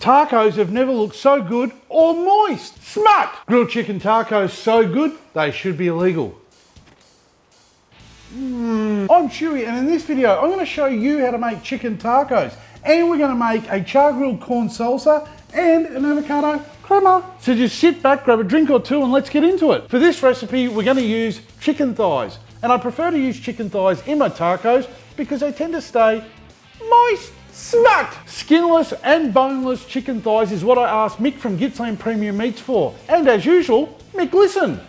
Tacos have never looked so good or moist. Smart! Grilled chicken tacos so good, they should be illegal. I'm Schuey, and in this video, I'm going to show you how to make chicken tacos. And we're going to make a char grilled corn salsa and an avocado crema. So just sit back, grab a drink or two, and let's get into it. For this recipe, we're going to use chicken thighs. And I prefer to use chicken thighs in my tacos because they tend to stay moist. Smart! Skinless and boneless chicken thighs is what I asked Mick from Gippsland Premium Meats for. And as usual, Mick listened.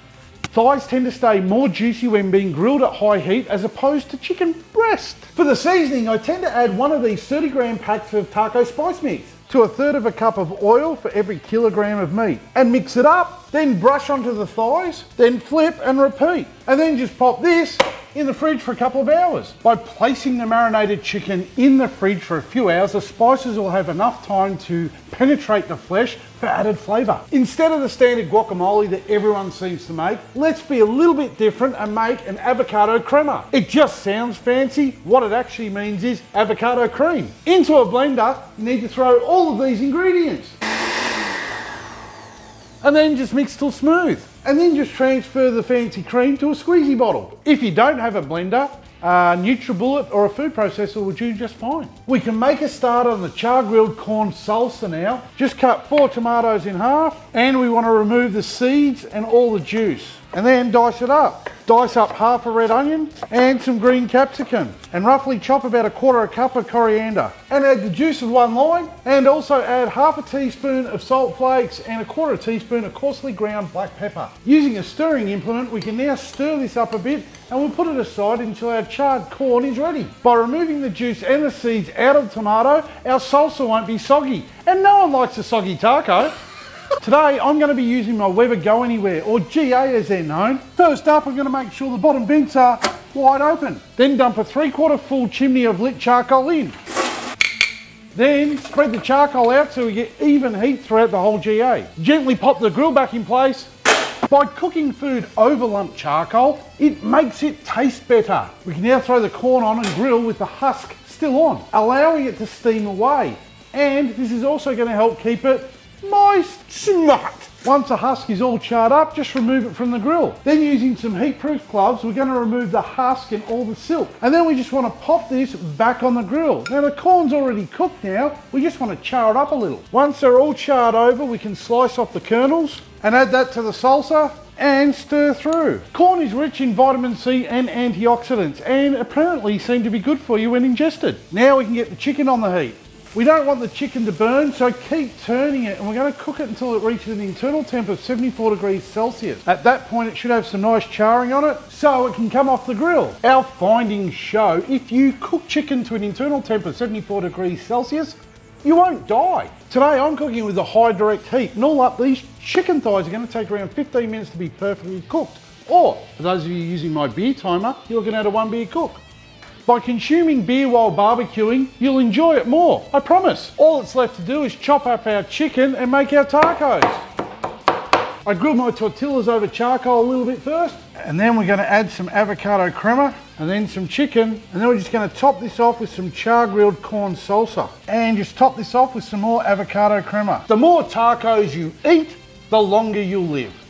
Thighs tend to stay more juicy when being grilled at high heat as opposed to chicken breast. For the seasoning, I tend to add one of these 30-gram packs of taco spice mix to 1/3 cup of oil for every kilogram of meat. And mix it up, then brush onto the thighs, then flip and repeat. And then just pop this in the fridge for a couple of hours. By placing the marinated chicken in the fridge for a few hours, the spices will have enough time to penetrate the flesh for added flavour. Instead of the standard guacamole that everyone seems to make, let's be a little bit different and make an avocado crema. It just sounds fancy. What it actually means is avocado cream. Into a blender, you need to throw all of these ingredients. And then just mix till smooth. And then just transfer the fancy cream to a squeezy bottle. If you don't have a blender, a NutriBullet or a food processor will do just fine. We can make a start on the char grilled corn salsa now. Just cut 4 tomatoes in half, and we want to remove the seeds and all the juice. And then dice it up. Dice up half a red onion and some green capsicum, and roughly chop about 1/4 cup of coriander. And add the juice of 1 lime, and also add half a teaspoon of salt flakes and 1/4 teaspoon of coarsely ground black pepper. Using a stirring implement, we can now stir this up a bit, and we'll put it aside until our charred corn is ready. By removing the juice and the seeds out of the tomato, our salsa won't be soggy, and no one likes a soggy taco. Today, I'm going to be using my Weber Go Anywhere, or GA as they're known. First up, I'm going to make sure the bottom vents are wide open. Then dump a 3/4 full chimney of lit charcoal in. Then spread the charcoal out so we get even heat throughout the whole GA. Gently pop the grill back in place. By cooking food over lump charcoal, it makes it taste better. We can now throw the corn on and grill with the husk still on, allowing it to steam away. And this is also going to help keep it moist. Smart! Once the husk is all charred up, just remove it from the grill. Then using some heat-proof gloves, we're going to remove the husk and all the silk. And then we just want to pop this back on the grill. Now the corn's already cooked now, we just want to char it up a little. Once they're all charred over, we can slice off the kernels and add that to the salsa and stir through. Corn is rich in vitamin C and antioxidants, and apparently seem to be good for you when ingested. Now we can get the chicken on the heat. We don't want the chicken to burn, so keep turning it, and we're going to cook it until it reaches an internal temp of 74 degrees Celsius. At that point, it should have some nice charring on it, so it can come off the grill. Our findings show if you cook chicken to an internal temp of 74 degrees Celsius, you won't die. Today, I'm cooking with a high direct heat, and all up, these chicken thighs are going to take around 15 minutes to be perfectly cooked. Or, for those of you using my beer timer, you're looking at a 1 beer cook. By consuming beer while barbecuing, you'll enjoy it more, I promise. All that's left to do is chop up our chicken and make our tacos. I grilled my tortillas over charcoal a little bit first, and then we're going to add some avocado crema, and then some chicken, and then we're just going to top this off with some char grilled corn salsa, and just top this off with some more avocado crema. The more tacos you eat, the longer you'll live.